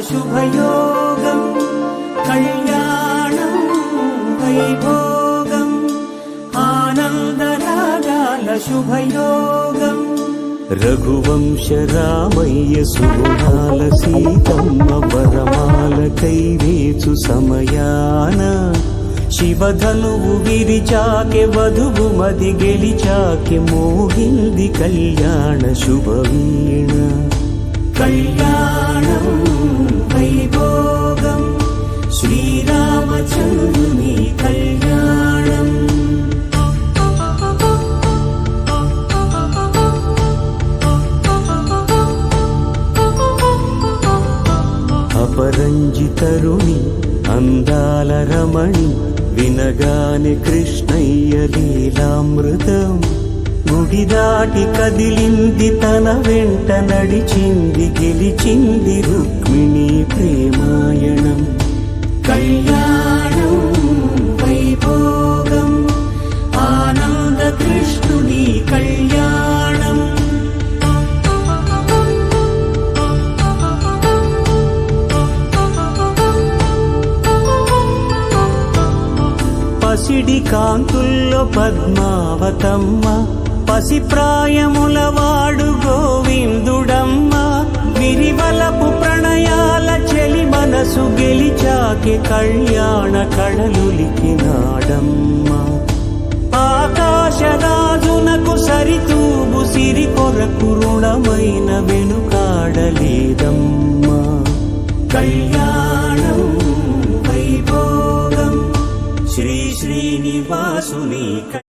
శుభయోగం కళ్యాణం వైభోగం ఆనందరాగాల శుభయోగం రఘువంశ రామయ్య సుగుణాల సీతమ్మ వరమాల కైవేచు సమయాన శివధనువు విరిచాకె వధువు మది గెలిచాకె మోగింది కళ్యాణ శుభవీణ కళ్యాణం వైభోగం శ్రీరామచంద్రుని కళ్యాణం అపరంజితరుణి అందాల రమణి వినగానే కృష్ణయ్య లీలామృతం గుడి దాటి కదిలింది తన వెంట నడిచింది గెలిచింది రుక్మిణి ప్రేమాయణం కళ్యాణం వైభోగం ఆనంద కృష్ణుని కళ్యాణం పసిడి కాంతుల్లో పద్మావతమ్మ పసిప్రాయముల వాడు గోవిందుడమ్మ విరివలపు ప్రణయాల చెలి మనసు గెలిచాకె కళ్యాణ కళలులికినాడమ్మ ఆకాశరాజునకు సరితూబు సిరి కొరకు